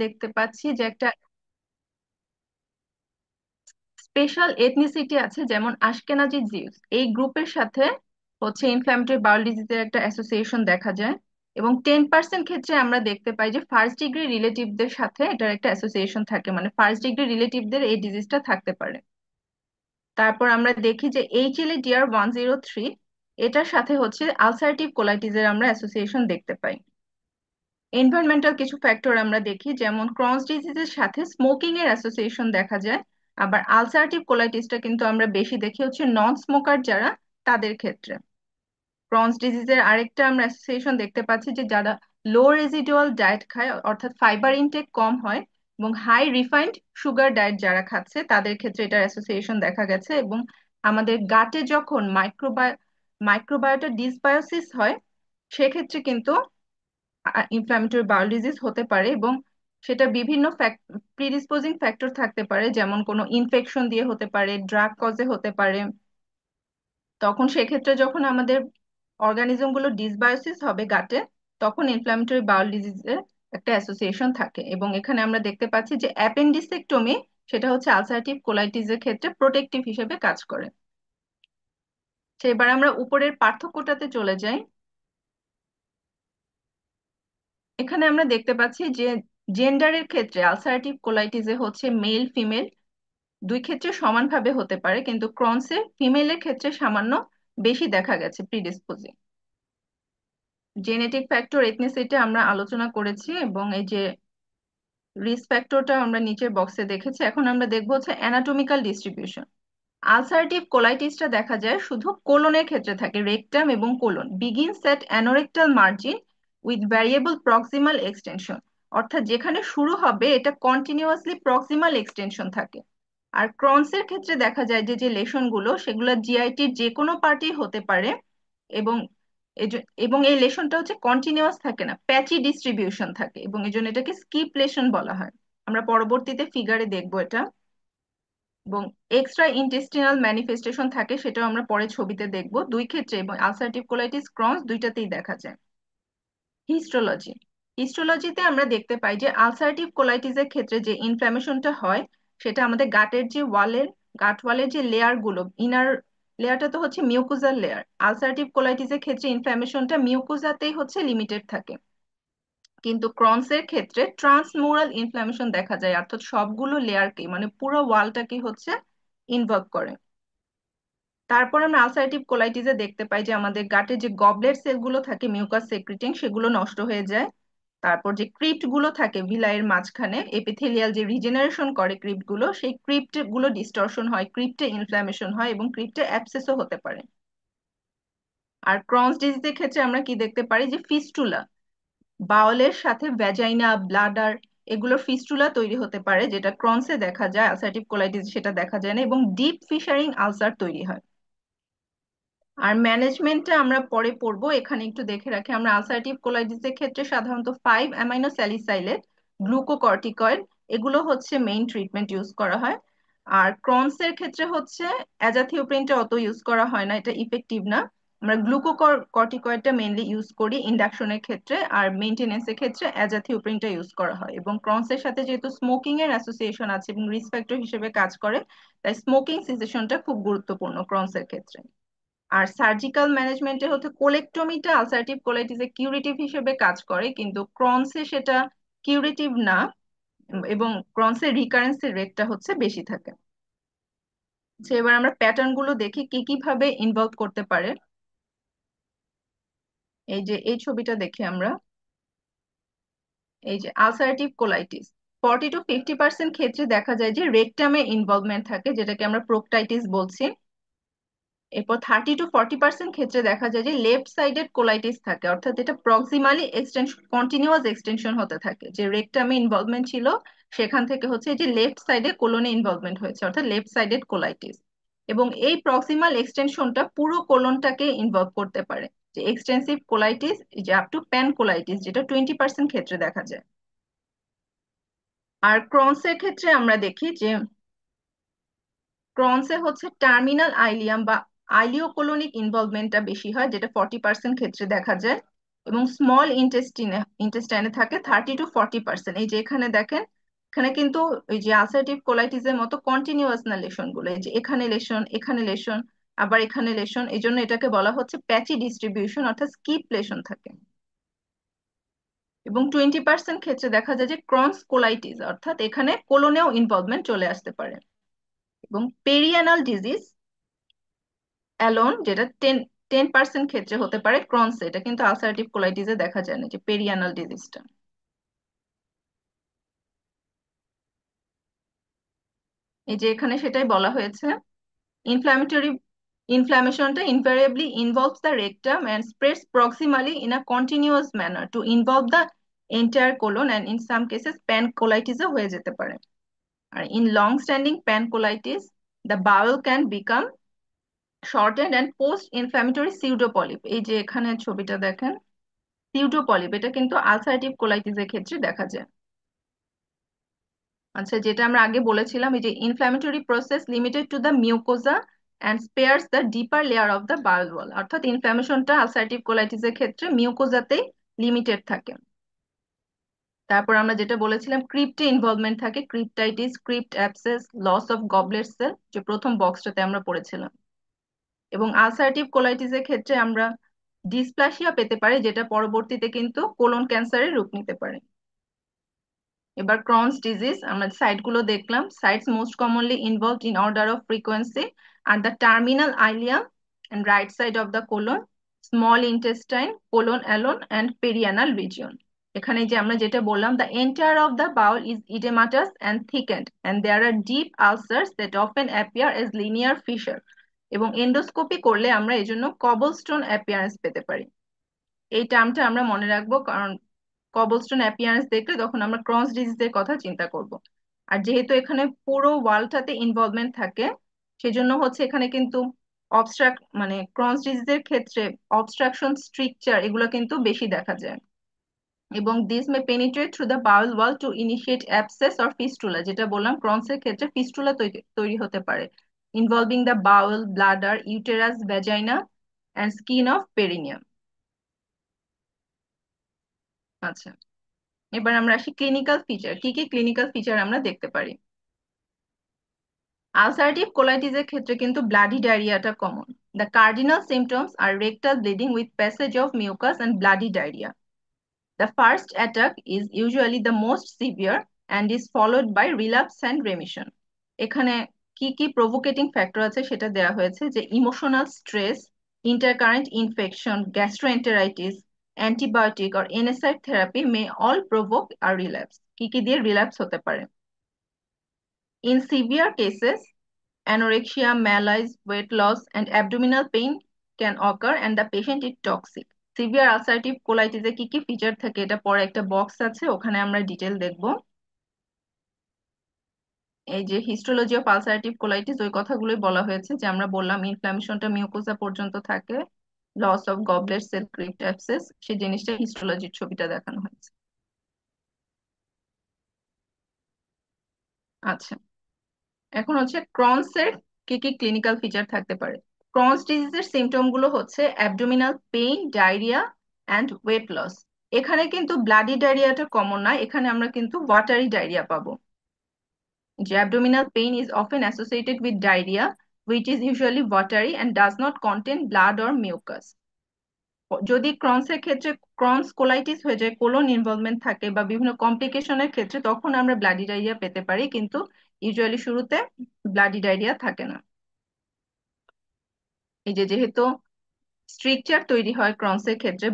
দেখতে পাচ্ছি যে একটা স্পেশাল এথনিসিটি আছে, যেমন আশকেনাজি জিউস এই গ্রুপের সাথে হচ্ছে ইনফ্ল্যামেটরি বাউল ডিজিজের একটা অ্যাসোসিয়েশন দেখা যায়। এবং 10% ক্ষেত্রে আমরা দেখতে পাই যে ফার্স্ট ডিগ্রি রিলেটিভদের সাথে এটার একটা অ্যাসোসিয়েশন থাকে, মানে ফার্স্ট ডিগ্রি রিলেটিভদের এই ডিজিজটা থাকতে পারে। তারপর আমরা দেখি যে HLA-DR103 এটার সাথে হচ্ছে আলসারেটিভ কোলাইটিসের আমরা অ্যাসোসিয়েশন দেখতে পাই। এনভায়রনমেন্টাল কিছু ফ্যাক্টর আমরা দেখি, যেমন ক্রনস ডিজিজের সাথে স্মোকিং এর অ্যাসোসিয়েশন দেখা যায়। আবার আলসারেটিভ কোলাইটিসটা কিন্তু আমরা বেশি দেখি হচ্ছে নন স্মোকার যারা, তাদের ক্ষেত্রে। ক্রনস ডিজিজের আরেকটা আমরা অ্যাসোসিয়েশন দেখতে পাচ্ছি যে যারা লো রেজিডুয়াল ডায়েট খায়, অর্থাৎ ফাইবার ইনটেক কম হয় এবং হাই রিফাইন্ড সুগার ডায়েট যারা খাচ্ছে, তাদের ক্ষেত্রে এটার অ্যাসোসিয়েশন দেখা গেছে। এবং আমাদের গাটে যখন মাইক্রোবায়োটা ডিসবায়োসিস হয়, সেক্ষেত্রে কিন্তু ইনফ্ল্যামেটরি বাউল ডিজিজ হতে পারে। এবং সেটা বিভিন্ন প্রিডিসপোজিং ফ্যাক্টর থাকতে পারে, যেমন কোনো ইনফেকশন দিয়ে হতে পারে, ড্রাগ কজে হতে পারে। তখন সেক্ষেত্রে যখন আমাদের অর্গানিজম গুলো ডিসবায়োসিস হবে গাটে, তখন ইনফ্ল্যামেটরি বাউল ডিজিজের একটা অ্যাসোসিয়েশন থাকে। এবং এখানে আমরা দেখতে পাচ্ছি যে অ্যাপেন্ডিসেক্টমি, সেটা হচ্ছে আলসারেটিভ কোলাইটিসের ক্ষেত্রে প্রোটেক্টিভ হিসেবে কাজ করে। এবার আমরা উপরের পার্থক্যটাতে চলে যাই। এখানে আমরা দেখতে পাচ্ছি যে জেন্ডারের ক্ষেত্রে আলসারেটিভ কোলাইটিসে হচ্ছে মেল ফিমেল দুই ক্ষেত্রে সমানভাবে হতে পারে, কিন্তু ক্রনসে ফিমেলের ক্ষেত্রে সামান্য বেশি দেখা গেছে প্রিডিসপোজিং। জেনেটিক ফ্যাক্টর এথনিসিটি আমরা আলোচনা করেছি, এবং এই যে রিস্ক ফ্যাক্টরটা আমরা নিচের বক্সে দেখেছি। এখন আমরা দেখবো হচ্ছে অ্যানাটমিক্যাল ডিস্ট্রিবিউশন। আলসারেটিভ কোলাইটিসটা দেখা যায় শুধু কোলনের ক্ষেত্রে থাকে, রেকটাম এবং colon. Begins at anorectal margin with variable proximal extension, অর্থাৎ যেখানে শুরু হবে এটা কন্টিনিউয়াসলি প্রক্সিমাল এক্সটেনশন থাকে। আর ক্রনসের ক্ষেত্রে দেখা যায় যে যে লেশন গুলো, সেগুলো জিআইটির যে কোনো পার্টি হতে পারে। এবং এবং এই লেশনটা হচ্ছে কন্টিনিউয়াস থাকে না, প্যাচি ডিস্ট্রিবিউশন থাকে, এবং এই জন্য এটাকে স্কিপ লেশন বলা হয়। আমরা পরবর্তীতে ফিগারে দেখবো এটা। এবং এক্সট্রা ইন্টেস্টিনাল ম্যানিফেস্টেশন থাকে, সেটাও আমরা পরে ছবিতে দেখবো। দুই ক্ষেত্রে, এবং আলসারেটিভ কোলাইটিস ক্রনস দুইটাতেই দেখা যায়। হিস্টোলজি। হিস্টোলজিতে আমরা দেখতে পাই যে আলসারেটিভ কোলাইটিসের ক্ষেত্রে যে ইনফ্ল্যামেশনটা হয়, সেটা আমাদের গাটের যে গাট ওয়ালের যে লেয়ার গুলো, ইনার লেয়ারটা তো হচ্ছে মিউকোজাল লেয়ার। আলসারেটিভ কোলাইটিসের ক্ষেত্রে ইনফ্ল্যামেশনটা মিউকোজাতেই হচ্ছে লিমিটেড থাকে, কিন্তু ক্রনসের ক্ষেত্রে ট্রান্সমুরাল ইনফ্ল্যামেশন দেখা যায়, অর্থাৎ সবগুলো লেয়ারকে, মানে পুরো ওয়ালটাকে হচ্ছে ইনভলভ করে। তারপর আমরা আলসারেটিভ কোলাইটিসে দেখতে পাই যে আমাদের গাটে যে গবলেট সেলগুলো থাকে মিউকাস সেক্রিটিং, সেগুলো নষ্ট হয়ে যায়। তারপর যে ক্রিপ্ট গুলো থাকে ভিলাইয়ের মাঝখানে, এপিথেলিয়াল যে রিজেনারেশন করে ক্রিপ্ট গুলো, সেই ক্রিপ্ট গুলো ডিস্টরশন হয়, ক্রিপ্টে ইনফ্ল্যামেশন হয়, এবং ক্রিপ্টে অ্যাবসেসও হতে পারে। আর ক্রনস ডিজিজের ক্ষেত্রে আমরা কি দেখতে পারি যে ফিস্টুলা, বাওলের সাথে ভ্যাজাইনা, ব্লাডার, এগুলোর ফিস্টুলা তৈরি হতে পারে, যেটা ক্রনসে দেখা যায়, আলসারেটিভ কোলাইটিস সেটা দেখা যায় না। এবং ডিপ ফিশারিং আলসার তৈরি হয়। আর ম্যানেজমেন্টটা আমরা পরে পড়বো, এখানে একটু দেখে রাখি। আমরা আলসারেটিভ কোলাইটিসের ক্ষেত্রে সাধারণত 5 অ্যামাইনো স্যালিসাইলেট, গ্লুকোকর্টিকয়েড, এগুলো হচ্ছে মেইন ট্রিটমেন্ট ইউজ করা হয়। আর ক্রনসের ক্ষেত্রে হচ্ছে অ্যাজাথিওপ্রিনটা অত ইউজ করা হয় না, এটা ইফেক্টিভ না। আমরা গ্লুকোকর্টিকয়েডটা মেইনলি ইউজ করি ইন্ডাকশনের ক্ষেত্রে, আর মেইনটেনেন্সের ক্ষেত্রে অ্যাজাথিওপ্রিনটা ইউজ করা হয়। এবং ক্রনসের সাথে যেহেতু স্মোকিং এর অ্যাসোসিয়েশন আছে এবং রিস্ক ফ্যাক্টর হিসেবে কাজ করে, তাই স্মোকিং সিসেশনটা খুব গুরুত্বপূর্ণ ক্রনসের ক্ষেত্রে। আর সার্জিক্যাল ম্যানেজমেন্টে হচ্ছে কোলেক্টমিটা আলসারেটিভ কোলাইটিসে কিউরেটিভ হিসেবে কাজ করে, কিন্তু ক্রনসে সেটা কিউরেটিভ না। এবং ক্রনসের রিকারেন্সের রেটটা হচ্ছে বেশি থাকে। এবার আমরা প্যাটার্ন গুলো দেখি কি কি ভাবে ইনভলভ করতে পারে। এই যে এই ছবিটা দেখি আমরা, এই যে আলসারেটিভ কোলাইটিস 40 to 50% ক্ষেত্রে দেখা যায় যে রেকটামে ইনভলভমেন্ট থাকে, যেটাকে আমরা প্রোকটাইটিস বলছি। এরপর 30 to 40% ক্ষেত্রে দেখা যায় যে লেফট সাইডেড কোলাইটিস থাকে, অর্থাৎ এটা প্রক্সিমালি এক্সটেনশন, কন্টিনিউয়াস এক্সটেনশন হতে থাকে। যে রেকটামে ইনভলভমেন্ট ছিল, সেখান থেকে হচ্ছে এই যে লেফট সাইডে কোলনে ইনভলভমেন্ট হয়েছে, অর্থাৎ লেফট সাইডেড কোলাইটিস। এবং এই প্রক্সিমাল এক্সটেনশনটা পুরো কোলনটাকে ইনভলভ করতে পারে, যে এক্সটেন্সিভ কোলাইটিস, যে আপ টু প্যান কোলাইটিস, যেটা 20% ক্ষেত্রে দেখা যায়। আর ক্রনসের ক্ষেত্রে আমরা দেখি যে ক্রনসে হচ্ছে টার্মিনাল আইলিয়াম বা আইলিওকোলোনিক ইনভলভমেন্টটা বেশি হয়, যেটা 40% ক্ষেত্রে দেখা যায়। এবং স্মল ইন্টেস্টাইনে থাকে 30 to 40%। এই যে এখানে দেখেন, এখানে কিন্তু ওই যে আলসারেটিভ কোলাইটিসের মতো কন্টিনিউয়াস না লেশন গুলো, এই যে এখানে লেশন, এখানে লেশন, আবার এখানে লেশন, এই জন্য এটাকে বলা হচ্ছে প্যাচি ডিস্ট্রিবিউশন, অর্থাৎ স্কিপ লেশন থাকে। এবং 20% ক্ষেত্রে দেখা যায় যে ক্রনস কোলাইটিস, অর্থাৎ এখানে কোলনেও ইনভলভমেন্ট চলে আসতে পারে। এবং পেরিয়ানাল ডিজিজ অ্যালোন, যেটা 10% ক্ষেত্রে হতে পারে ক্রনস, এটা কিন্তু আলসারেটিভ কোলাইটিসে দেখা যায় না, যে পেরিয়ানাল ডিজিজটা। এই যে এখানে সেটাই বলা হয়েছে, inflammatory inflammationটা invariably involves the rectum and spreads proximally in a continuous manner to involve the entire colon, and in some cases pancolitis ও হয়ে যেতে পারে। আর in long standing pancolitis the bowel can become shortened and post inflammatory pseudopolyp, এই যে এখানে ছবিটা দেখেন, pseudopolyp এটা কিন্তু আলসারেটিভ কোলাইটিসের ক্ষেত্রে দেখা যায়। আচ্ছা, যেটা আমরা আগে বলেছিলাম, এই যে inflammatory process limited to the mucosa and spares the deeper layer of the bowel wall, অর্থাৎ ইনফ্ল্যামেশনটা আলসারেটিভ কোলাইটিসের ক্ষেত্রে মিউকোজাতেই লিমিটেড থাকে। তারপর আমরা যেটা বলেছিলাম, ক্রিপ্টে ইনভলভমেন্ট থাকে, cryptitis, crypt abscess, loss of goblet cell, যে প্রথম বক্সটাতে আমরা পড়েছিলাম। এবং আলসারেটিভ কোলাইটিসের ক্ষেত্রে আমরা ডিসপ্লাসিয়া পেতে পারি, যেটা পরবর্তীতে কিন্তু কোলন ক্যান্সারের রূপ নিতে পারে। এবার ক্রনস ডিজিজ আমরা সাইট গুলো দেখলাম। Sites most commonly involved in order of frequency are the terminal ileum and right side of the colon, small intestine, colon alone and perianal region। এখানে যে আমরা যেটা বললাম, the entire of the bowel is edematous and thickened and there are deep ulcers that often appear as linear fissure। এবং endoscopy করলে আমরা এই জন্য কবলস্টোন অ্যাপিয়ারেন্স পেতে পারি। এই টার্মটা আমরা মনে রাখবো, কারণ কবলস্টোন অ্যাপিয়ারেন্স দেখলে তখন আমরা ক্রনস ডিজিজের কথা চিন্তা করব। আর যেহেতু এখানে পুরো ওয়ালটাতে ইনভলভমেন্ট থাকে, সেজন্য হচ্ছে এখানে কিন্তু মানে ক্রনস ডিজিজের ক্ষেত্রে অবস্ট্রাকশন, স্ট্রিকচার এগুলো কিন্তু বেশি দেখা যায়। এবং this may penetrate through the bowel wall to initiate abscess or fistula, যেটা বললাম ক্রনসের ক্ষেত্রে ফিস্টুলা তৈরি হতে পারে, involving the Baul, bladder, uterus, vagina and skin of perineum. আচ্ছা, এবার আমরা আসি ক্লিনিক্যাল ফিচার, কি কি ক্লিনিক্যাল ফিচার আমরা দেখতে পারি। আলসারেটিভ কোলাইটিসের ক্ষেত্রে কিন্তু ব্লাডি ডায়রিয়াটা common. The cardinal symptoms are rectal bleeding with passage of mucus and bloody diarrhoea. The first attack is usually the most severe and is followed by relapse and remission. এখানে কি কি প্রভোকেটিং factor আছে সেটা দেওয়া হয়েছে, যে emotional stress, intercurrent infection, gastroenteritis, antibiotic or NSAID therapy may all provoke আর relapse. কি কি দিয়ে রিল্যাপস হতে পারে? In severe cases, anorexia, malaise, weight loss, and abdominal pain can occur, and the patient is toxic. Severe ulcerative কোলাইটিসে কি কি feature থাকে, এটা পরে একটা বক্স আছে, ওখানে আমরা ডিটেল দেখবো। এই যে হিস্টোলজি অফ আলসারেটিভ কোলাইটিস, ওই কথাগুলোই বলা হয়েছে, যে আমরা বললাম ইনফ্লামেশনটা মিউকোসা পর্যন্ত থাকে, loss of goblet cell, crypt abscess, সেই জিনিসটা হিস্টোলজির ছবিটা দেখানো হয়েছে। আচ্ছা, এখন হচ্ছে ক্রনস এর কি কি ক্লিনিক্যাল ফিচার থাকতে পারে। ক্রনস ডিজিজের সিমটম গুলো হচ্ছে abdominal pain, diarrhoea and weight loss. এখানে কিন্তু ব্লাডি ডায়রিয়াটা কমন না, এখানে আমরা কিন্তু ওয়াটারি ডায়রিয়া পাবো। যে abdominal pain is often associated with diarrhoea which is usually watery and does not contain blood or mucus। যদি ক্রনসের ক্ষেত্রে ক্রনস কোলাইটিস হয়ে যায়, কোলন ইনভলভমেন্ট থাকে বা বিভিন্ন কমপ্লিকেশনের ক্ষেত্রে, তখন আমরা ব্লাডি ডায়রিয়া পেতে পারি, কিন্তু ইউজুয়ালি শুরুতে ব্লাডি ডায়রিয়া থাকে না। এই যে যেহেতু স্ট্রিকচার তৈরি হয় ক্রনসের ক্ষেত্রে,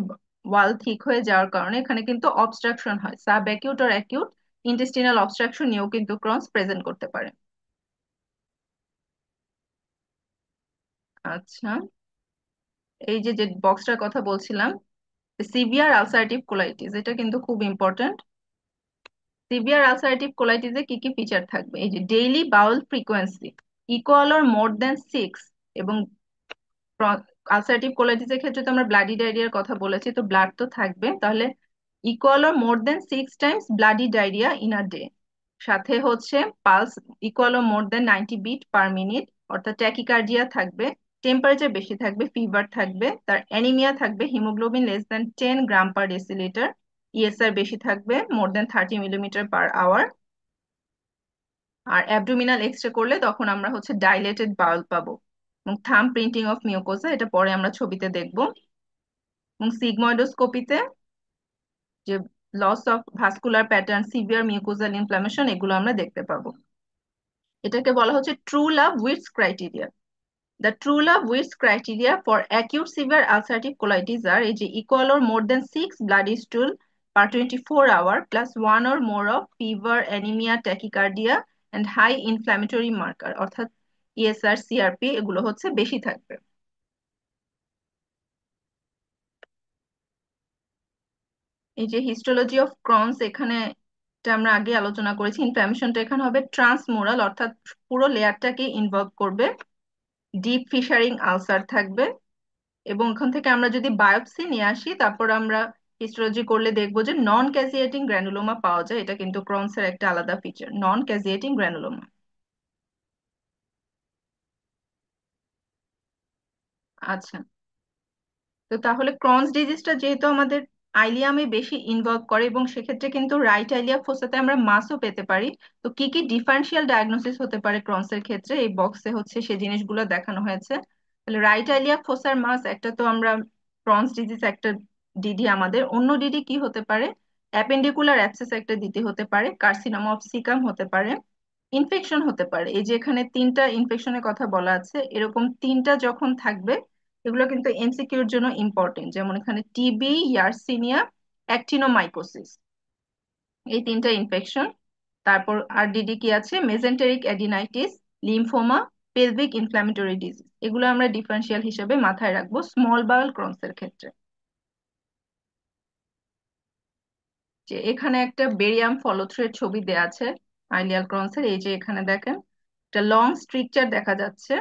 ওয়াল ঠিক হয়ে যাওয়ার কারণে এখানে কিন্তু অবস্ট্রাকশন হয়, সাব অ্যাকিউট আর অ্যাকিউট ইন্টেস্টিনাল অবস্ট্রাকশন নিয়েও কিন্তু ক্রনস প্রেজেন্ট করতে পারে। আচ্ছা, এই যে যে বক্সটার কথা বলছিলাম, সিভিয়ার আলসারেটিভ কোলাইটিস, এটা কিন্তু খুব ইম্পর্ট্যান্ট। সিভিয়ার আলসারেটিভ কোলাইটিসে কি কি ফিচার থাকবে, এই যে daily bowel frequency equal or more than 6। এবং আলসারেটিভ কোলাইটিসের ক্ষেত্রে তো আমরা ব্লাডি ডায়রিয়ার কথা বলেছি, তো ব্লাড তো থাকবে, তাহলে equal or more than 6 times bloody diarrhoea in a day. সাথে হচ্ছে pulse equal or more than 90 beat per minute, অর্থাৎ ট্যাকিকার্ডিয়া থাকবে। টেম্পারেচার বেশি থাকবে, ফিভার থাকবে, তার অ্যানিমিয়া থাকবে, হিমোগ্লোবিন <10 গ্রাম/ডেসিলিটার, ইএসআর বেশি থাকবে, more than 30 মিলিমিটার/আওয়ার। আর অ্যাবডোমিনাল এক্সরে করলে তখন আমরা হচ্ছে ডাইলেটেড বাউল পাবো। এবং থাম্ব প্রিন্টিং অফ মিউকোসা, এটা পরে আমরা ছবিতে দেখবো। এবং সিগময়েডোস্কোপিতে যে loss of vascular pattern, severe mucosal inflammation, এগুলো আমরা দেখতে পাবো। এটাকে বলা হচ্ছে Truelove Witts criteria. The true love Witt's criteria for acute severe ulcerative colitis are এই যে equal or more than 6 bloody stool per 24 hour plus one or more of fever, anemia, tachycardia and high inflammatory marker, অর্থাৎ ESR, CRP এগুলো হচ্ছে বেশি থাকবে। এই যে histology of Crohn's, এখানে এটা আমরা আগে আলোচনা করেছি। ইনফ্ল্যামেশনটা এখানে হবে ট্রান্সমোরাল, অর্থাৎ পুরো লেয়ারটাকে ইনভলভ করবে। ডিপ ফিশারিং আলসার থাকবে। এবং ওখান থেকে আমরা যদি বায়োপসি নিয়ে আসি, তারপর আমরা হিস্টোলজি করলে দেখবো যে নন ক্যাজিয়েটিং গ্র্যানুলোমা পাওয়া যায়। এটা কিন্তু ক্রনসের একটা আলাদা ফিচার, নন ক্যাজিয়েটিং গ্র্যানুলোমা। আচ্ছা, তো তাহলে ক্রনস ডিজিজটা যেহেতু আমাদের আইলিয়ামে বেশি ইনভলভ করে, এবং সেক্ষেত্রে কিন্তু রাইট আইলিয়া ফোসাতে আমরা মাসও পেতে পারি। তো কি কি ডিফারেন্সিয়াল ডায়াগনোসিস হতে পারে ক্রনসের ক্ষেত্রে, এই বক্সে হচ্ছে সে জিনিসগুলো দেখানো হয়েছে। তাহলে রাইট আইলিয়া ফোসার মাস একটা, তো আমরা ক্রনস ডিজিজ একটা ডিডি। আমাদের অন্য ডিডি কি হতে পারে? অ্যাপেন্ডিকুলার অ্যাবসেস একটা দিতে হতে পারে, কার্সিনোমা অফ সিকাম হতে পারে, ইনফেকশন হতে পারে। এই যে এখানে তিনটা ইনফেকশনের কথা বলা আছে, এরকম তিনটা যখন থাকবে, এগুলো কিন্তু এমসিকিউর জন্য ইম্পর্টেন্ট। যেমন এখানে টিবি, ইয়ারসিনিয়া, অ্যাক্টিনোমাইকোসিস, এই তিনটা ইনফেকশন। তারপর আর ডিডি কি আছে? মেজেন্টেরিক অ্যাডিনাইটিস, লিম্ফোমা, পেলভিক ইনফ্ল্যামেটরি ডিজিজ, এগুলো আমরা ডিফারেন্সিয়াল হিসেবে মাথায় রাখবো স্মল বাওয়েল ক্রনসের ক্ষেত্রে। যে এখানে একটা বেরিয়াম ফলো থ্রু এর ছবি দেয়া আছে আইলিয়াল ক্রনসের। এই যে এখানে দেখেন একটা লং স্ট্রিকচার দেখা যাচ্ছে,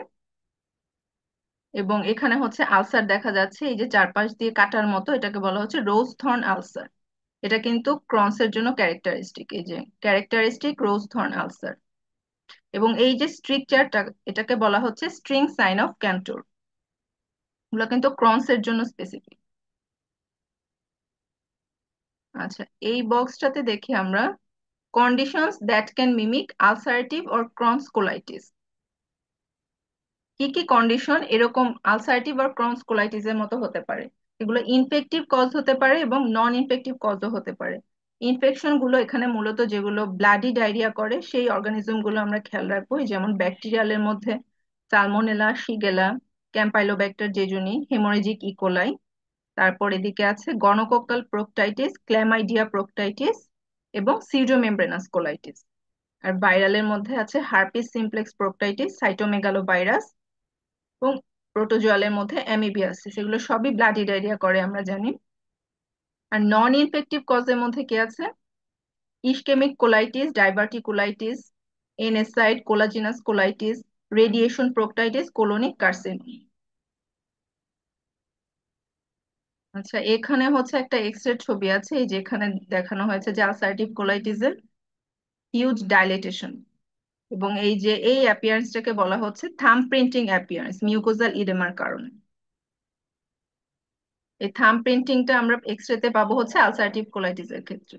এবং এখানে হচ্ছে আলসার দেখা যাচ্ছে এই যে চারপাশ দিয়ে কাটার মতো, এটাকে বলা হচ্ছে রোজ থর্ন আলসার। এটা কিন্তু ক্রনসের জন্য ক্যারেক্টারিস্টিক, এই যে ক্যারেক্টারিস্টিক রোজ থর্ন আলসার। এবং এই যে স্ট্রিকচারটা, এটাকে বলা হচ্ছে স্ট্রিং সাইন অফ ক্যান্টর। এগুলো কিন্তু ক্রনসের জন্য স্পেসিফিক। আচ্ছা, এই বক্সটাতে দেখি আমরা conditions that can mimic ulcerative or Crohn's colitis. কি কি কন্ডিশন এরকম আলসারেটিভ আর ক্রনস কোলাইটিসের মতো হতে পারে? এগুলো ইনফেকটিভ কজ হতে পারে এবং নন ইনফেকটিভ কজও হতে পারে। ইনফেকশন গুলো এখানে মূলত যেগুলো ব্লাডি ডায়রিয়া করে সেই অর্গানিজম গুলো আমরা খেয়াল রাখবো, যেমন ব্যাকটেরিয়ালের মধ্যে salmonella, shigella, campylobacter jejuni, haemorrhagic E coli. তারপর এদিকে আছে গনোকক্কাল প্রোকটাইটিস, ক্ল্যামাইডিয়া প্রোকটাইটিস এবং সিউডোমেমব্রেনাস কোলাইটিস। আর ভাইরালের মধ্যে আছে হার্পিস সিমপ্লেক্স প্রোকটাইটিস, সাইটোমেগালোভাইরাস এবং প্রোটোজোয়ালের মধ্যে অ্যামিবিয়াসিস। এগুলো সবই ব্লাডি ডায়রিয়া করে আমরা জানি। আর নন ইনফেক্টিভ কজের মধ্যে কি আছে? Ischaemic colitis, diverticulitis, NSAID collagenous colitis, radiation proctitis, colonic carcinoma. আচ্ছা, এখানে হচ্ছে একটা এক্স রে ছবি আছে, এই যে এখানে দেখানো হয়েছে যে আলসারেটিভ কোলাইটিসের হিউজ ডাইলেটেশন। এবং এই যে এই অ্যাপিয়ারেন্সটাকে বলা হচ্ছে থাম্ব প্রিন্টিং অ্যাপিয়ারেন্স, মিউকোজাল ইডেমার কারণে। এই থাম্ব প্রিন্টিংটা আমরা এক্স রে তে পাবো হচ্ছে আলসারেটিভ কোলাইটিসের ক্ষেত্রে।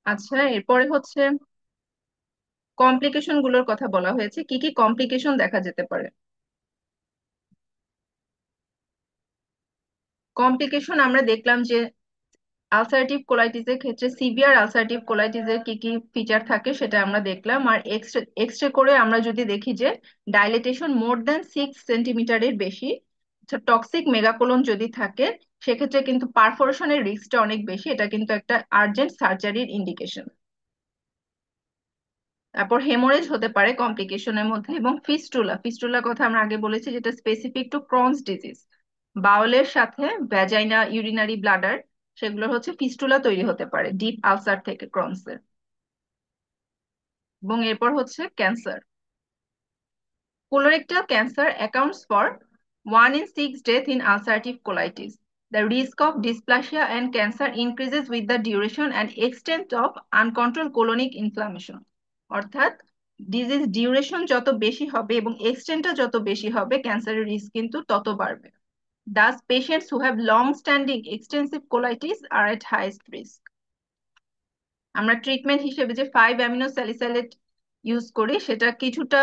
আচ্ছা, এরপরে হচ্ছে কমপ্লিকেশন গুলোর কথা বলা হয়েছে, কি কি কমপ্লিকেশন দেখা যেতে পারে। কমপ্লিকেশন আমরা দেখলাম যে আলসারেটিভ কোলাইটিসের ক্ষেত্রে, সিভিয়ার আলসারেটিভ কোলাইটিসের কি কি ফিচার থাকে সেটা আমরা দেখলাম। আর এক্স রে করে আমরা যদি দেখি যে ডাইলেটেশন more than 6 সেন্টিমিটারের বেশি, টক্সিক মেগাকোলন যদি থাকে, সেক্ষেত্রে কিন্তু পারফোরেশনের রিস্কটা অনেক বেশি। এটা কিন্তু একটা আর্জেন্ট সার্জারির ইন্ডিকেশন। তারপর হেমোরেজ হতে পারে কমপ্লিকেশনের মধ্যে, এবং ফিস্টুলা, ফিস্টুলার কথা আমরা আগে বলেছি, যেটা স্পেসিফিক টু ক্রনস ডিজিজ। বাউলের সাথে ভ্যাজাইনা, ইউরিনারি ব্লাডার, সেগুলোর হচ্ছে ফিস্টুলা তৈরি হতে পারে ডিপ আলসার থেকে ক্রনসের। এবং এরপর হচ্ছে cancer. Colorectal cancer accounts for 1 in 6 death in ulcerative colitis. The risk of dysplasia and cancer increases with the duration and extent of uncontrolled colonic inflammation. অর্থাৎ ডিজিজ ডিউরেশন যত বেশি হবে এবং এক্সটেন্টটা যত বেশি হবে, ক্যান্সারের রিস্ক কিন্তু তত বাড়বে। Thus, patients who have long-standing extensive colitis are at highest risk. আমরা ট্রিটমেন্ট হিসেবে যে 5-অ্যামিনো স্যালিসাইলেট ইউজ করি সেটা কিছুটা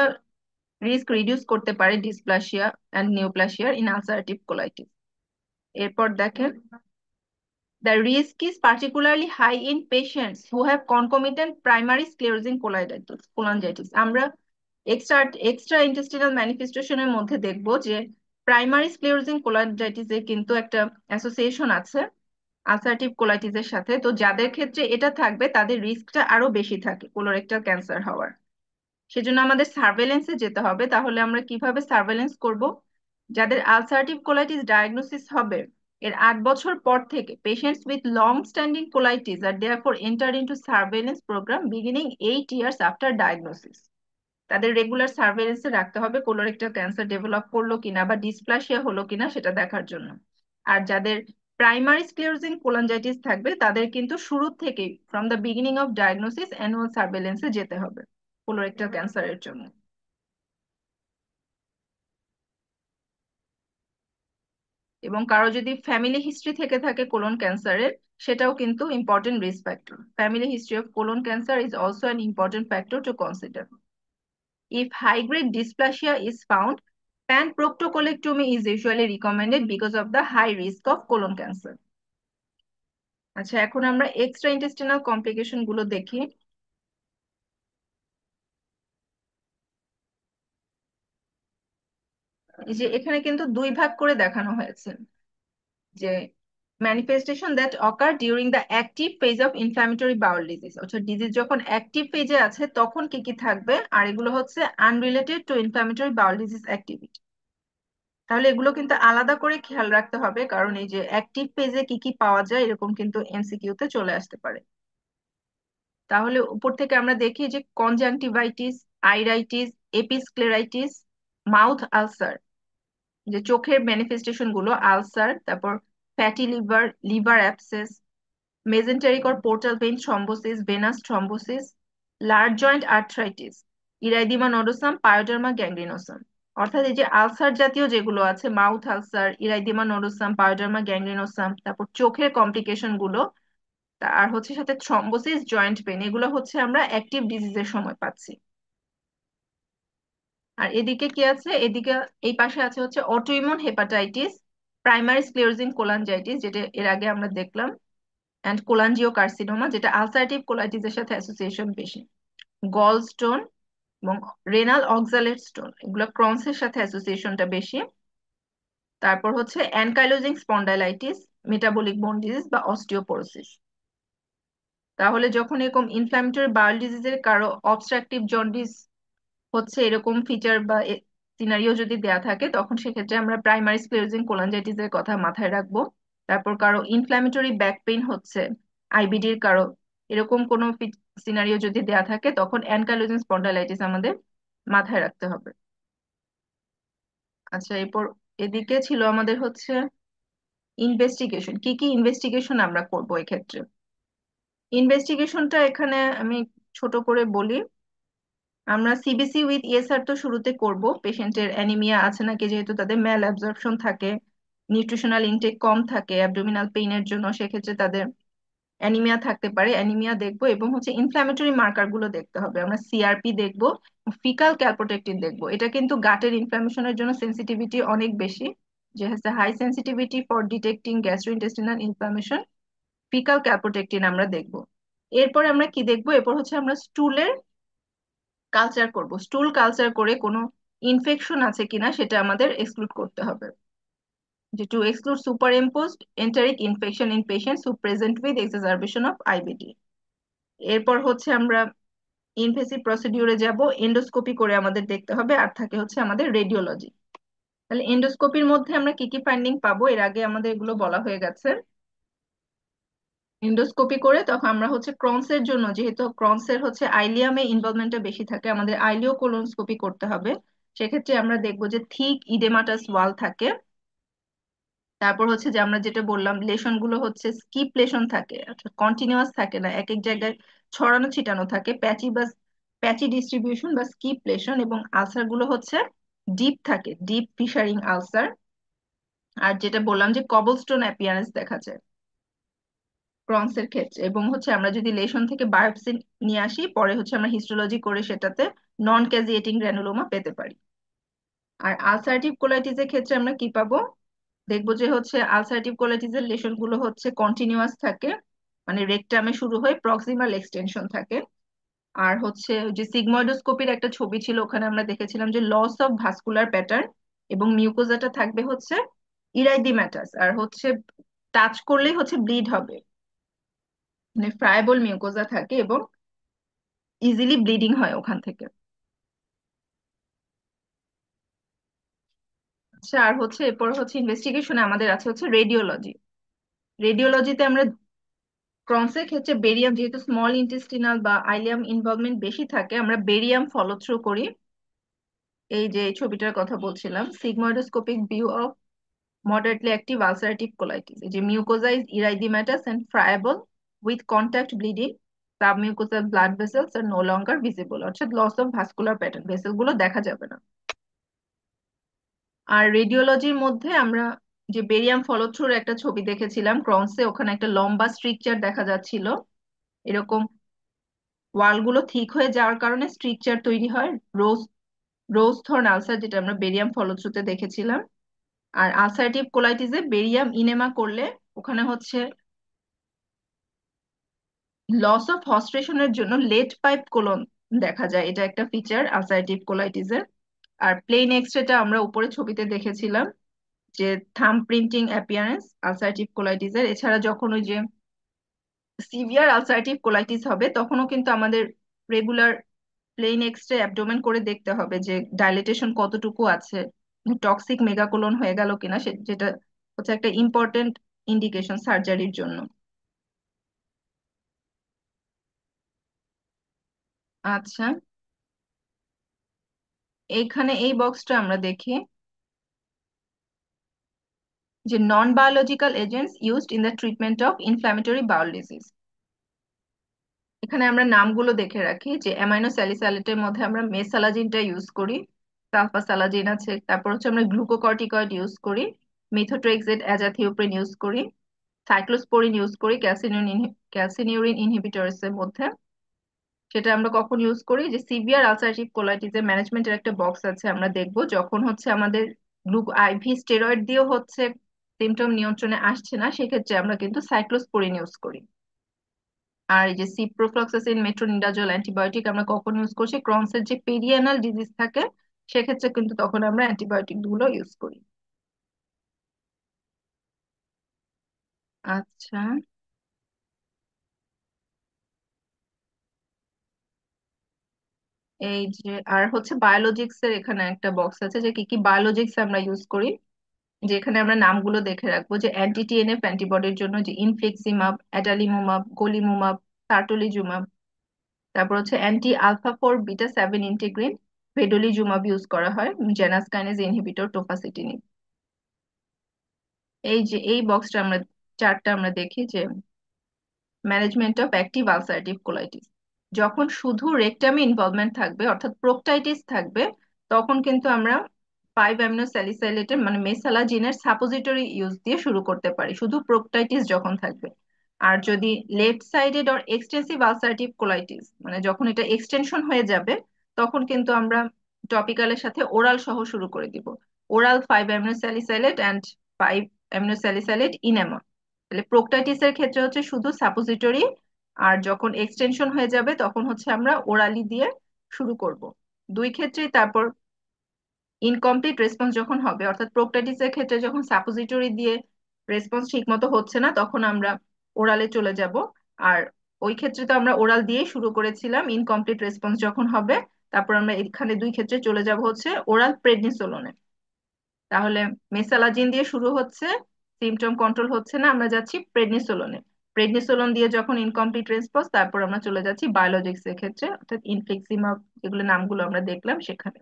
রিস্ক রিডিউস করতে পারে ডিসপ্লাসিয়া অ্যান্ড নিওপ্লাসিয়ার ইন আলসারেটিভ কোলাইটিস। এরপর দেখেন, the risk is particularly high in patients who have concomitant primary sclerosing cholangitis. আমরা এক্সট্রা ইন্টেস্টিনাল ম্যানিফেস্টেশনের মধ্যে দেখবো যে প্রাইমারি স্ক্লেরোজিং কোলাঞ্জাইটিসের কিন্তু একটা অ্যাসোসিয়েশন আছে আলসারেটিভ কোলাইটিসের সাথে। তো যাদের ক্ষেত্রে এটা থাকবে তাদের রিস্কটা আরো বেশি থাকে কোলোরেক্টাল ক্যান্সার হওয়ার। সেজন্য আমাদের সার্ভেলেন্সে যেতে হবে। তাহলে আমরা কিভাবে সার্ভেলেন্স করব? যাদের আলসারেটিভ কোলাইটিস ডায়াগনোসিস হবে এর 8 বছর পর থেকে patients with long standing colitis are therefore enter into surveillance program beginning 8 years after diagnosis. তাদের রেগুলার সার্ভেলেন্সে রাখতে হবে কোলোরেক্টাল ক্যান্সার ডেভেলপ করলো কিনা বা ডিসপ্লাসিয়া হলো কিনা সেটা দেখার জন্য। আর যাদের প্রাইমারি স্ক্লেরোজিং কোলাঞ্জাইটিস থাকবে তাদের কিন্তু শুরু থেকেই from the beginning of diagnosis annual সার্ভেলেন্সে যেতে হবে কোলোরেক্টাল ক্যান্সারের জন্য। এবং কারো যদি ফ্যামিলি হিস্ট্রি থেকে থাকে কোলন ক্যান্সারের, সেটাও কিন্তু important risk factor. Family history of colon cancer is also an important factor to consider. If high-grade dysplasia is found, pan-proctocolectomy is usually recommended because of the high risk of colon cancer. আচ্ছা, এখন আমরা extra intestinal complication গুলো দেখি। এই যে এখানে কিন্তু দুই ভাগ করে দেখানো হয়েছে যে manifestation that occur during the active phase of inflammatory bowel disease, অর্থাৎ ডিজিজ যখন অ্যাক্টিভ ফেজে আছে তখন কি কি থাকবে, আর এগুলো হচ্ছে unrelated to inflammatory bowel disease activity. তাহলে এগুলো কিন্তু আলাদা করে খেয়াল রাখতে হবে, কারণ এই যে অ্যাক্টিভ পেজে কি কি পাওয়া যায় এরকম কিন্তু এমসিকিউ তে চলে আসতে পারে। তাহলে উপর থেকে আমরা দেখি যে conjunctivitis, iritis, episcleritis, mouth ulcer, যে চোখের ম্যানিফেস্টেশন গুলো আলসার, তারপর fatty liver, liver abscess, mesenteric or portal vein thrombosis, venous thrombosis, large joint arthritis, erythema nodosum, pyoderma gangrenosum. অর্থাৎ এই যে আলসার জাতীয় যেগুলো আছে, mouth ulcer, erythema nodosum, pyoderma gangrenosum, তারপর চোখের কমপ্লিকেশন গুলো, আর হচ্ছে সাথে থ্রম্বোসিস, জয়েন্ট পেন, এগুলো হচ্ছে আমরা অ্যাক্টিভ ডিজিজের সময় পাচ্ছি। আর এদিকে কি আছে, এদিকে এই পাশে আছে হচ্ছে autoimmune hepatitis, primary sclerosing cholangitis যেটা এর আগে আমরা দেখলাম, অ্যান্ড কোলাঞ্জিও কার্সিনোমা যেটা আলসারেটিভ কোলাইটিসের সাথে অ্যাসোসিয়েশন বেশি, গল স্টোন এবং রেনাল অক্সালেট স্টোন, এগুলো ক্রনসের সাথে অ্যাসোসিয়েশনটা বেশি। তারপর হচ্ছে অ্যানকাইলোজিং স্পন্ডাইলাইটিস, মেটাবলিক বোন ডিজিজ বা অস্টিওপোরোসিস। তাহলে যখন এরকম ইনফ্ল্যামেটরি বাউল ডিজিজের কারো অবস্ট্রাকটিভ জন্ডিস হচ্ছে এরকম ফিচার বা সিনারিও যদি দেয়া থাকে তখন সেক্ষেত্রে আমরা প্রাইমারি স্ক্লেরোজিং কোলাঞ্জাইটিসের কথা মাথায় রাখবো। তারপর কারো ইনফ্ল্যামেটরি ব্যাক পেইন হচ্ছে আইবিডির কারো এরকম কোনো সিনারিও যদি দেয়া থাকে তখন অ্যানকাইলোজিং স্পন্ডাইলাইটিস আমাদের মাথায় রাখতে হবে। আচ্ছা, এরপর এদিকে ছিল আমাদের হচ্ছে ইনভেস্টিগেশন, কি কি ইনভেস্টিগেশন আমরা করব এক্ষেত্রে। ইনভেস্টিগেশনটা এখানে আমি ছোট করে বলি। আমরা সিবিসি উইথ ইএসআর তো শুরুতে করব, পেশেন্টের অ্যানিমিয়া আছে নাকি, যেহেতু তাদের ম্যাল অ্যাবজর্পশন থাকে, নিউট্রিশনাল ইনটেক কম থাকে অ্যাবডোমিনাল পেইনের জন্য, সেক্ষেত্রে তাদের অ্যানিমিয়া থাকতে পারে, অ্যানিমিয়া দেখবো। এবং হচ্ছে ইনফ্ল্যামেটরি মার্কার গুলো দেখতে হবে, আমরা সিআরপি দেখবো, ফিকাল ক্যালপ্রোটেক্টিন দেখবো। এটা কিন্তু গাটের ইনফ্ল্যামেশনের জন্য সেন্সিটিভিটি অনেক বেশি, যে হচ্ছে high sensitivity for detecting gastrointestinal inflammation. Faecal calprotectin আমরা দেখবো। এরপর আমরা কি দেখবো, এরপর হচ্ছে আমরা স্টুলের কালচার করব। স্টুল কালচার করে কোনো ইনফেকশন আছে কিনা সেটা আমাদের এক্সক্লুড করতে হবে, যে to exclude superimposed enteric infection in patients who present with exacerbation of IBD. এরপর হচ্ছে আমরা ইনভেসিভ প্রসিডিউরে যাব, এন্ডোস্কোপি করে আমাদের দেখতে হবে, আর থাকে হচ্ছে আমাদের রেডিওলজি। তাহলে এন্ডোস্কোপির মধ্যে আমরা কি কি ফাইন্ডিং পাবো এর আগে আমাদের এগুলো বলা হয়ে গেছে। এন্ডোস্কোপি করে তখন আমরা হচ্ছে ক্রনসের জন্য, যেহেতু ক্রনসের হচ্ছে আইলিয়ামে ইনভলভমেন্টটা বেশি থাকে, আমাদের আইলিও কোলোনোস্কোপি করতে হবে। সেক্ষেত্রে আমরা দেখবো যে থিক ইডেমাটাস ওয়াল থাকে। তারপর হচ্ছে যে আমরা যেটা বললাম লেশন গুলো হচ্ছে স্কিপ লেশন থাকে, অর্থাৎ কন্টিনিউয়াস থাকে না, এক এক জায়গায় ছড়ানো ছিটানো থাকে, প্যাচিবাস প্যাচি ডিস্ট্রিবিউশন বা স্কিপ লেশন, এবং আলসার গুলো হচ্ছে ডিপ থাকে, ডিপ ফিশারিং আলসার। আর যেটা বললাম যে কবলস্টোন অ্যাপিয়ারেন্স দেখা যায় ক্রন্সের ক্ষেত্রে, এবং হচ্ছে আমরা যদি লেশন থেকে বায়োপসি নিয়ে আসি, পরে হচ্ছে আমরা হিস্টোলজি করে সেটাতে নন ক্যাজিয়েটিং গ্র্যানুলোমা পেতে পারি। আর আলসারেটিভ কোলাইটিসের ক্ষেত্রে আমরা কি পাবো? দেখবো যে হচ্ছে আলসারেটিভ কোলাইটিসের লেশন গুলো হচ্ছে কন্টিনিউয়াস থাকে, মানে রেকটামে শুরু হয়ে প্রক্সিমাল এক্সটেনশন থাকে। আর হচ্ছে ওই যে সিগময়েডোস্কোপির একটা ছবি ছিল, ওখানে আমরা দেখেছিলাম যে লস অফ ভাস্কুলার প্যাটার্ন, এবং মিউকোজাটা থাকবে হচ্ছে ইরাইডিম্যাটাস, আর হচ্ছে টাচ করলেই হচ্ছে ব্লিড হবে, মানে ফ্রাইবল মিউকোজা থাকে এবং ইজিলি ব্লিডিং হয় ওখান থেকে। আচ্ছা, আর হচ্ছে এরপর হচ্ছে ইনভেস্টিগেশনে আমাদের আছে হচ্ছে রেডিওলজি। রেডিওলজিতে আমরা ক্রন্সের ক্ষেত্রে বেরিয়াম, যেহেতু স্মল ইন্টেস্টিনাল বা আইলিয়াম ইনভলভমেন্ট বেশি থাকে, আমরা বেরিয়াম ফলো থ্রু করি। এই যে এই ছবিটার কথা বলছিলাম, sigmoidoscopic view of moderately active ulcerative colitis. এই যে mucosa is erythematous and friable with contact bleeding. Submucosal blood vessels are no longer visible, অর্থাৎ loss of vascular pattern, vessel গুলো দেখা যাবে না। আর রেডিওলজির মধ্যে আমরা যে বেরিয়াম ফলো থ্রুর একটা ছবি দেখেছিলাম ক্রন্সে, ওখানে একটা লম্বা স্ট্রিকচার দেখা যাচ্ছিল এরকম, ওয়াল গুলো ঠিক হয়ে যাওয়ার কারণে স্ট্রিকচার তৈরি হয়, রোজ রোজ থর্ন আলসার, যেটা আমরা বেরিয়াম ফলো থ্রুতে দেখেছিলাম। আর আলসারেটিভ কোলাইটিসে বেরিয়াম ইনেমা করলে ওখানে হচ্ছে লস অফ হস্টেশনের জন্য লেট পাইপ কোলন দেখা যায়, এটা একটা ফিচার আলসারেটিভ কোলাইটিসের। আর প্লেন এক্সরেটা আমরা উপরে ছবিতে দেখেছিলাম যে থাম্ব প্রিন্টিং অ্যাপিয়ারেন্স আলসারেটিভ কোলাইটিসের। এছাড়া যখন ওই যে সিভিয়ার আলসারেটিভ কোলাইটিস হবে, তখনও কিন্তু আমাদের রেগুলার প্লেন এক্সরে অ্যাবডোমেন করে দেখতে হবে যে ডাইলেটেশন কতটুকু আছে, টক্সিক মেগাকোলন হয়ে গেল কিনা, যেটা হচ্ছে একটা ইম্পর্টেন্ট ইন্ডিকেশন সার্জারির জন্য। আচ্ছা, এইখানে এই বক্সটা আমরা দেখি যে non biological agents used in the treatment of inflammatory bowel disease. এখানে আমরা নামগুলো দেখে রাখি যে অ্যামাইনো স্যালিসাইলেটের মধ্যে আমরা মেসালাজিনটা ইউজ করি, সালফাসালাজিন আছে, তারপর হচ্ছে আমরা গ্লুকোকর্টিকয়েড ইউজ করি, মিথোট্রেক্সেট অ্যাজাথিওপ্রিন ইউজ করি, সাইক্লোস্পোরিন ইউজ করি ক্যালসিনিউরিন ইনহিবিটরস এর মধ্যে। সেটা আমরা কখন ইউজ করি? যে সিভিয়ার আলসারেটিভ কোলাইটিসের ম্যানেজমেন্টের একটা বক্স আছে, আমরা দেখবো যখন হচ্ছে আমাদের আইভি স্টেরয়েড দিয়েও হচ্ছে সিমটম নিয়ন্ত্রণে আসছে না, সেক্ষেত্রে আমরা কিন্তু সাইক্লোস্পোরিন ইউজ করি। আর এই যে সিপ্রোফ্লক্সাসিন মেট্রোনিডাজোল অ্যান্টিবায়োটিক আমরা কখন ইউজ করছি? ক্রনসের যে পেরিয়ানাল ডিজিজ থাকে সেক্ষেত্রে কিন্তু তখন আমরা অ্যান্টিবায়োটিক গুলো ইউজ করি। আচ্ছা, এই যে আর হচ্ছে বায়োলজিক্স এর এখানে একটা বক্স আছে যে কি কি বায়োলজিক্স আমরা ইউজ করি, যেখানে আমরা নামগুলো দেখে রাখবো যে অ্যান্টি টিএনএফ অ্যান্টিবডির জন্য যে ইনফ্লিক্সিমাব, অ্যাডালিমুমাব, গোলিমুমাব, সার্টোলিজুমাব। তারপর হচ্ছে anti alpha 4 beta 7 integrin vedolizumab use করা হয়, জেনাস কাইনেজ ইনহিবিটর টোফাসিটিনিব। এই যে এই বক্সটা আমরা চারটা আমরা দেখি যে management of active ulcerative colitis, যখন শুধু রেকটামি ইনভলভমেন্ট থাকবে অর্থাৎ প্রোকটাইটিস থাকবে, তখন কিন্তু আমরা 5 অ্যামিনো স্যালিসাইলেটের মানে মেসালাজিনের সাপোজিটরি ইউজ দিয়ে শুরু করতে পারি, শুধু প্রোকটাইটিস যখন থাকবে। আর যদি left sided or extensive ulcerative colitis, মানে যখন এটা এক্সটেনশন হয়ে যাবে, তখন কিন্তু আমরা টপিক্যালের সাথে ওরাল সহ শুরু করে দিব, oral 5 amino salicylate and 5 amino salicylate enema. তাহলে প্রোকটাইটিসের ক্ষেত্রে হচ্ছে শুধু সাপোজিটরি, আর যখন এক্সটেনশন হয়ে যাবে তখন হচ্ছে আমরা ওরালি দিয়ে শুরু করব। দুই ক্ষেত্রেই তারপর ইনকমপ্লিট রেসপন্স যখন হবে, অর্থাৎ প্রোকটাইটিসের ক্ষেত্রে যখন সাপোজিটরি দিয়ে রেসপন্স ঠিক মতো হচ্ছে না, তখন আমরা ওরালে চলে যাব। আর ওই ক্ষেত্রে তো আমরা ওরাল দিয়েই শুরু করেছিলাম, ইনকমপ্লিট রেসপন্স যখন হবে তারপর আমরা এখানে দুই ক্ষেত্রে চলে যাব হচ্ছে ওরাল প্রেডনিসোলনে। তাহলে মেসালাজিন দিয়ে শুরু হচ্ছে, সিমটম কন্ট্রোল হচ্ছে না, আমরা যাচ্ছি প্রেডনিসোলনে। প্রেডনিসোলন দিয়ে যখন ইনকমপ্লিট রেসপন্স, তারপর আমরা চলে যাচ্ছি বায়োলজিক্স এর ক্ষেত্রে, অর্থাৎ ইনফ্লিক্সিমাব, যেগুলো নামগুলো আমরা দেখলাম সেখানে।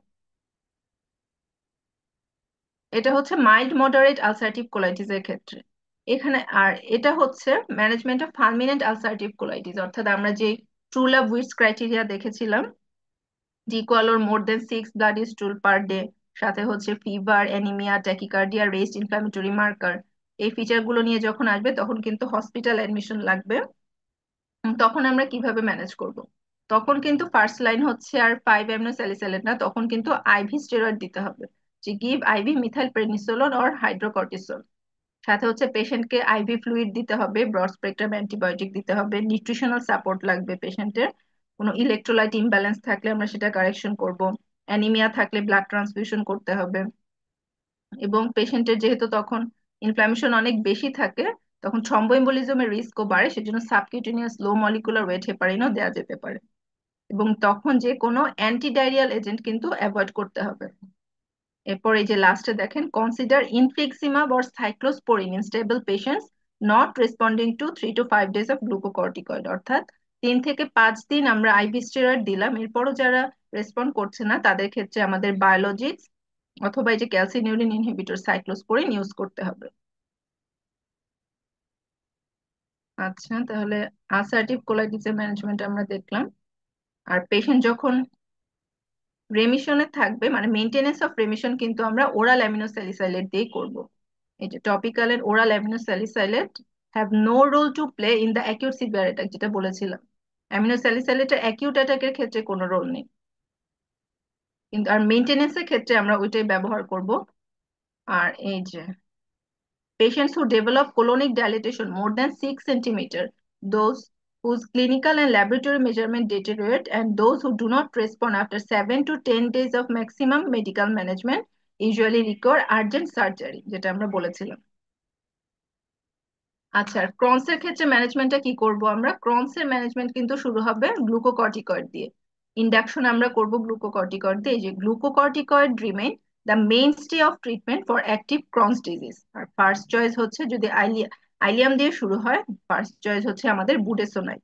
এটা হচ্ছে মাইল্ড মডারেট আলসারেটিভ কোলাইটিস এর ক্ষেত্রে। এখানে আর এটা হচ্ছে ম্যানেজমেন্ট অফ ফালমিনেন্ট আলসারেটিভ কোলাইটিস, অর্থাৎ আমরা যে ট্রুলাভ উইটস ক্রাইটেরিয়া দেখেছিলাম জি ইকুয়াল ওর মোর দেন 6 ব্লাড স্টুল পার ডে, সাথে হচ্ছে fever, anaemia, tachycardia, rest inflammatory marker. এই ফিচার গুলো নিয়ে যখন আসবে তখন কিন্তু হসপিটাল অ্যাডমিশন লাগবে। তখন আমরা কিভাবে ম্যানেজ করব? তখন কিন্তু ফার্স্ট লাইন হচ্ছে আর 5 অ্যামিনো স্যালিসাইলেট না, তখন কিন্তু আইভি স্টেরয়েড দিতে হবে, যে গিভ আইভি মিথাইল প্রেনিসোলন অর হাইড্রোকর্টিসল। সাথে হচ্ছে পেশেন্টকে আইভি ফ্লুইড দিতে হবে, ব্রড স্পেকট্রাম অ্যান্টিবায়োটিক দিতে হবে, নিউট্রিশনাল সাপোর্ট লাগবে পেশেন্টের। কোনো ইলেকট্রোলাইট ইমব্যালেন্স থাকলে আমরা সেটা কারেকশন করব। অ্যানিমিয়া থাকলে ব্লাড ট্রান্সফিউশন করতে হবে। এবং পেশেন্টের যেহেতু তখন ইনফ্ল্যামেশন অনেক বেশি থাকে, তখন থ্রম্বোএম্বোলিজমের রিস্কও বাড়ে, সেজন্য সাবকিউটেনিয়াস লো মলিকুলার ওয়েট হেপারিনও দেওয়া যেতে পারে। এবং তখন যে কোনো অ্যান্টিডাইরিয়াল এজেন্ট কিন্তু অ্যাভয়েড করতে হবে। এরপর এই যে লাস্টে দেখেন, consider infliximab or cyclosporin in stable patients not responding to 3 to 5 days of glucocorticoid. অর্থাৎ 3 থেকে 5 দিন আমরা আইভি স্টেরয়েড দিলাম, এরপরও যারা রেসপন্ড করছে না তাদের ক্ষেত্রে আমাদের বায়োলজিক্স অথবা এই যে ক্যালসিনিউরিন ইনহিবিটর সাইক্লোস্পোরিন ইউজ করতে হবে। আচ্ছা, তাহলে আলসারেটিভ কোলাইটিসের ম্যানেজমেন্ট আমরা দেখলাম। আর পেশেন্ট যখন রেমিশনে থাকবে, মানে মেইনটেনেন্স অফ রেমিশন কিন্তু আমরা ওরাল অ্যামিনোস্যালিসাইলেট দিয়েই করব। এই যে topical and oral aminosalicylate have no role to play in the acute severe attack, যেটা বলেছিলাম। অ্যামিনোস্যালিসাইলেটের অ্যাকিউট অ্যাটাকের ক্ষেত্রে কোনো রোল নেই, কিন্তু আর মেইনটেনেন্সের ক্ষেত্রে আমরা ওইটাই ব্যবহার করব। আর এই যে patients who develop colonic dilatation more than 6 centimeter, those whose clinical and laboratory measurement deteriorate, and those who do not respond after 7 to 10 days of maximum medical management usually require urgent surgery, যেটা আমরা বলেছিলাম। আচ্ছা, আর ক্রনসের ক্ষেত্রে ম্যানেজমেন্টটা কি করব? আমরা ক্রনসের management কিন্তু শুরু হবে গ্লুকোকর্টিকয়েড দিয়ে। ইন্ডাকশন আমরা করব গ্লুকোকর্টিকয়েড দিয়ে। এই যে glucocorticoid remain the mainstay of treatment for active Crohn's disease. আর ফার্স্ট চয়েস হচ্ছে, যদি আইলিয়াম দিয়ে শুরু হয়, ফার্স্ট চয়েস হচ্ছে আমাদের বুডেসোনাইড।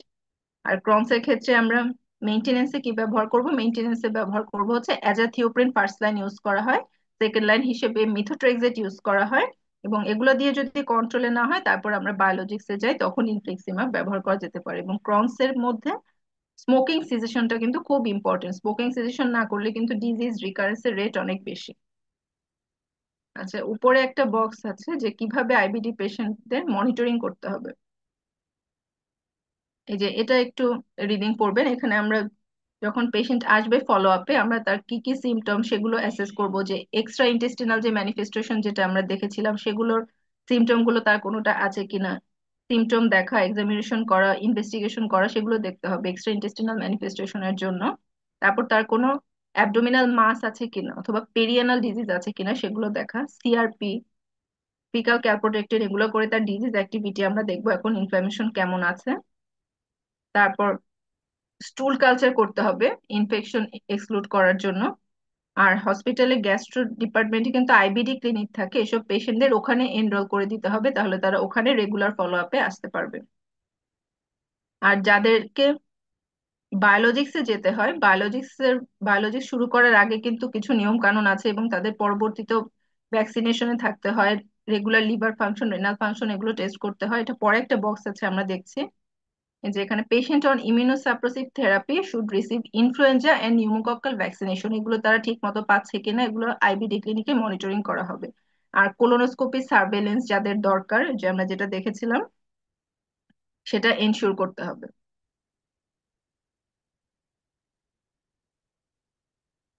আর ক্রনসের ক্ষেত্রে আমরা মেইনটেনেন্সে কি ব্যবহার করব? মেইনটেনেন্সে ব্যবহার করব হচ্ছে অ্যাজাথিওপ্রিন, ফার্স্ট লাইন ইউজ করা হয়। সেকেন্ড লাইন হিসেবে মিথোট্রেক্সেট ইউজ করা হয়। এবং এগুলো দিয়ে যদি কন্ট্রোলে না হয়, তারপর আমরা বায়োলজিক্সে যাই, তখন ইনফ্লিক্সিমাব ব্যবহার করা যেতে পারে। এবং ক্রনসের মধ্যে স্মোকিং সিজেশনটা কিন্তু খুব ইম্পর্টেন্ট। স্মোকিং সিজেশন না করলে কিন্তু ডিজিজ রিকারেন্সের রেট অনেক বেশি। আচ্ছা, উপরে একটা বক্স আছে যে কিভাবে আইবিডি পেশেন্টদের মনিটরিং করতে হবে। এই যে এটা একটু রিডিং পড়বেন। এখানে আমরা যখন পেশেন্ট আসবে ফলো আপে, আমরা তার কি কি সিমটম সেগুলো অ্যাসেস করব, যে এক্সট্রা ইন্টেস্টিনাল যে ম্যানিফেস্টেশন যেটা আমরা দেখেছিলাম সেগুলোর সিমটম গুলো তার কোনোটা আছে কিনা। সিমটম দেখা, এক্সামিনেশন করা, ইনভেস্টিগেশন করা, সেগুলো দেখতে হবে এক্সট্রা ইন্টেস্টিনাল ম্যানিফেস্টেশনের জন্য। তারপর তার কোনো অ্যাবডোমিনাল মাস আছে কিনা অথবা পেরিয়ানাল ডিজিজ আছে কিনা সেগুলো দেখা। সিআরপি, ফিকাল ক্যালপ্রোটেক্টেড, এগুলো করে তার ডিজিজ অ্যাক্টিভিটি আমরা দেখবো, এখন ইনফ্লামেশন কেমন আছে। তারপর স্টুল কালচার করতে হবে ইনফেকশন এক্সক্লুড করার জন্য। আর হসপিটালে গ্যাস্ট্রো ডিপার্টমেন্টে কিন্তু আইবিডি ক্লিনিক থাকে, এসব পেশেন্টদের ওখানে এনরোল করে দিতে হবে, তাহলে তারা ওখানে রেগুলার ফলো আপে আসতে পারবে। আর যাদেরকে বায়োলজিক্সে যেতে হয়, বায়োলজিক্স শুরু করার আগে কিন্তু কিছু নিয়ম কানুন আছে, এবং তাদের পরবর্তীতেও ভ্যাকসিনেশনে থাকতে হয়। Regular liver function, renal function, এগুলো টেস্ট করতে হয়। এটা পরে একটা বক্স আছে আমরা দেখছি, যে এখানে patient on immunosuppressive therapy should receive influenza and pneumococcal vaccination, এগুলো তারা ঠিক মতো পাচ্ছে কিনা এগুলো আইবিডি ক্লিনিকে মনিটরিং করা হবে। আর কোলোনোস্কোপি সার্ভেলেন্স যাদের দরকার, যে আমরা যেটা দেখেছিলাম, সেটা এনশিওর করতে হবে।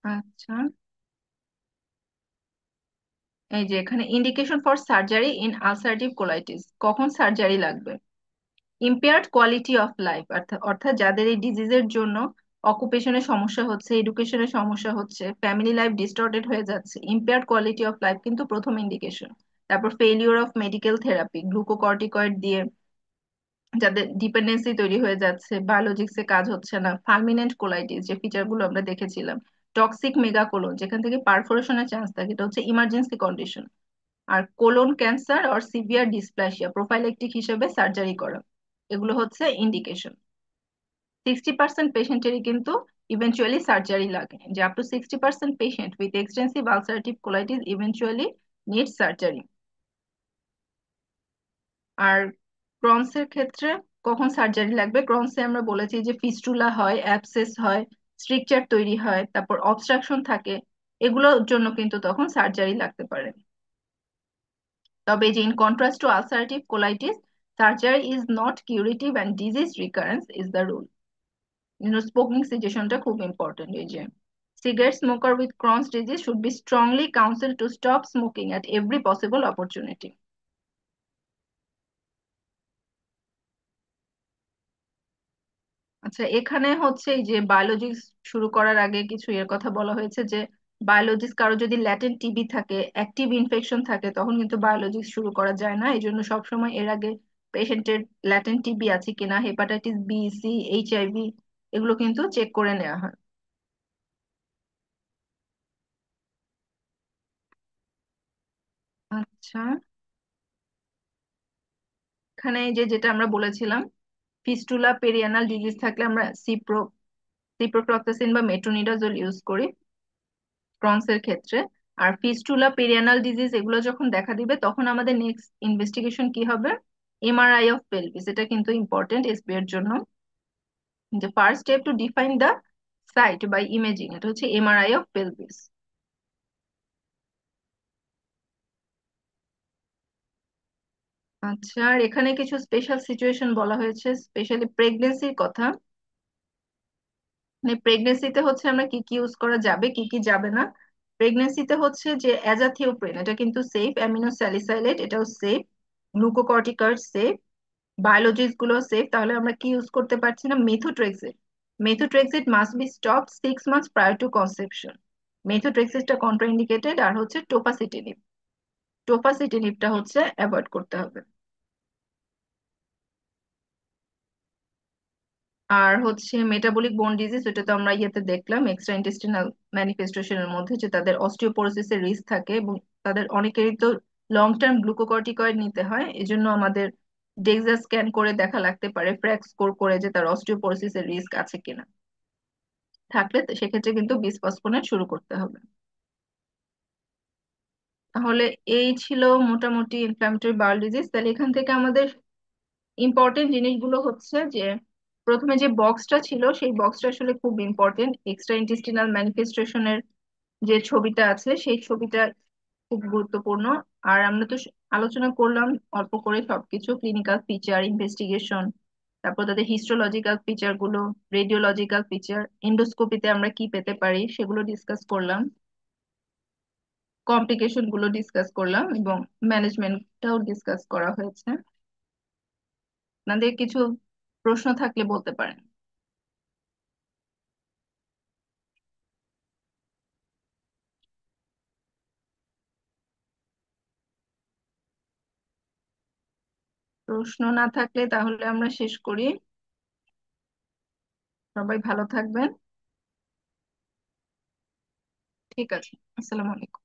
আচ্ছা, এই যে এখানে indication for surgery in ulcerative colitis, কখন সার্জারি লাগবে? ইম্পেয়ার্ড কোয়ালিটি অফ লাইফ, অর্থাৎ অর্থাৎ যাদের এই ডিজিজের জন্য অকুপেশনে সমস্যা হচ্ছে, এডুকেশনে সমস্যা হচ্ছে, ফ্যামিলি লাইফ ডিস্টর্টেড হয়ে যাচ্ছে, ইম্পেয়ার্ড কোয়ালিটি অফ লাইফ কিন্তু প্রথম ইন্ডিকেশন। তারপর failure of medical therapy, glucocorticoid দিয়ে যাদের ডিপেন্ডেন্সি তৈরি হয়ে যাচ্ছে, বায়োলজিক্সে কাজ হচ্ছে না, ফালমিনেন্ট কোলাইটিস যে ফিচার গুলো আমরা দেখেছিলাম, টক্সিক মেগাকোলন যেখান থেকে পারফোরেশনের চান্স থাকে, এটা হচ্ছে ইমার্জেন্সি কন্ডিশন। আর কোলন ক্যান্সার আর সিভিয়ার ডিসপ্লাসিয়া, প্রোফাইলেকটিক হিসেবে সার্জারি করা, এগুলো হচ্ছে ইন্ডিকেশন। 60% পেশেন্টেরই কিন্তু ইভেনচুয়ালি সার্জারি লাগে, যে up to 60% patient with extensive ulcerative colitis eventually need surgery. আর ক্রনসের ক্ষেত্রে কখন সার্জারি লাগবে? ক্রনসে আমরা বলেছি যে ফিস্টুলা হয়, অ্যাবসেস হয়, স্ট্রিকচার তৈরি হয়, তারপর অবস্ট্রাকশন থাকে, এগুলোর জন্য কিন্তু তখন সার্জারি লাগতে পারে। তবে যে in contrast to ulcerative colitis, surgery is not curative and disease recurrence is the rule. Smoking সিজেশনটা খুব ইম্পর্টেন্ট। এই যে cigarette smoker with Crohn's disease should be strongly counseled to stop smoking at every possible opportunity. আচ্ছা, এখানে হচ্ছে এই যে biologics শুরু করার আগে কিছু এর কথা বলা হয়েছে যে বায়োলজিক্স কারো যদি ল্যাটেন্ট টিবি থাকে, অ্যাক্টিভ ইনফেকশন থাকে, তখন কিন্তু বায়োলজিক্স শুরু করা যায় না। এই জন্য সবসময় এর আগে পেশেন্টের ল্যাটেন্ট টিবি আছে কিনা, হেপাটাইটিস বি, সি, এইচআইভি, এগুলো কিন্তু চেক করে নেওয়া হয়। আচ্ছা, এখানে এই যে যেটা আমরা বলেছিলাম, ফিস্টুলা পেরিয়ানাল ডিজিজ থাকলে আমরা সিপ্রোফ্লক্সাসিন বা মেট্রোনিডাজোল ইউজ করি ক্রন্স এর ক্ষেত্রে। আর ফিস্টুলা পেরিয়ানাল ডিজিজ এগুলো যখন দেখা দিবে, তখন আমাদের নেক্সট ইনভেস্টিগেশন কি হবে? এমআরআই অফ পেলভিস, এটা কিন্তু ইম্পর্টেন্ট এসবি এর জন্য। যে first step to define the site by imaging, এটা হচ্ছে এমআরআই অফ পেলভিস। আচ্ছা, আর এখানে কিছু স্পেশাল সিচুয়েশন বলা হয়েছে, স্পেশালি প্রেগনেন্সির কথা। মানে প্রেগনেন্সিতে হচ্ছে আমরা কি কি ইউজ করা যাবে, কি কি যাবে না। প্রেগনেন্সিতে হচ্ছে যে অ্যাজাথিওপ্রিন, এটা কিন্তু সেফ, অ্যামিনো স্যালিসাইলেট এটাও সেফ, গ্লুকোকর্টিকয়েড সেফ, বায়োলজিস গুলো সেফ। তাহলে আমরা কি ইউজ করতে পারছি না? Methotrexate. Methotrexate must be stop 6 months prior to conception. মেথোট্রেক্সিটটা কন্ট্রাইন্ডিকেটেড। আর হচ্ছে টোফাসিটিনিব, টোফাসিটিনিবটা হচ্ছে অ্যাভয়েড করতে হবে। আর হচ্ছে মেটাবলিক বোন ডিজিজ, এটা তো আমরা ইয়েতে দেখলাম এক্সট্রা ইন্টেস্টিনাল ম্যানিফেস্টেশনের মধ্যে, যে তাদের অস্টিওপোরোসিসের রিস্ক থাকে এবং তাদের অনেকেরই তো লং টার্ম গ্লুকোকর্টিকয়েড নিতে হয়। এজন্য আমাদের ডেক্সা স্ক্যান করে দেখা লাগতে পারে, ফ্র্যাক স্কোর করে, যে তার অস্টিওপোরোসিসের রিস্ক আছে কিনা। থাকলে তো সেক্ষেত্রে কিন্তু বিসফসফোনেট শুরু করতে হবে। তাহলে এই ছিল মোটামুটি ইনফ্ল্যামেটরি বাউল ডিজিজ। তাহলে এখান থেকে আমাদের ইম্পর্টেন্ট জিনিসগুলো হচ্ছে যে প্রথমে যে বক্সটা ছিল সেই বক্সটা আসলে খুব ইম্পর্টেন্ট। এক্সট্রা ইন্টেস্টিনাল ম্যানিফেস্টেশনের যে ছবিটা আছে সেই ছবিটা খুব গুরুত্বপূর্ণ। আর আমরা তো আলোচনা করলাম অল্প করে সবকিছু, ক্লিনিক্যাল ফিচার, ইনভেস্টিগেশন, তারপর তাদের হিস্টোলজিক্যাল ফিচার গুলো, রেডিওলজিক্যাল ফিচার, এন্ডোস্কোপিতে আমরা কি পেতে পারি সেগুলো ডিসকাস করলাম, কমপ্লিকেশন গুলো ডিসকাস করলাম, এবং ম্যানেজমেন্টটাও ডিসকাস করা হয়েছে। আপনাদের কিছু প্রশ্ন থাকলে বলতে পারেন। প্রশ্ন না থাকলে তাহলে আমরা শেষ করি। সবাই ভালো থাকবেন। ঠিক আছে, আসসালামু আলাইকুম।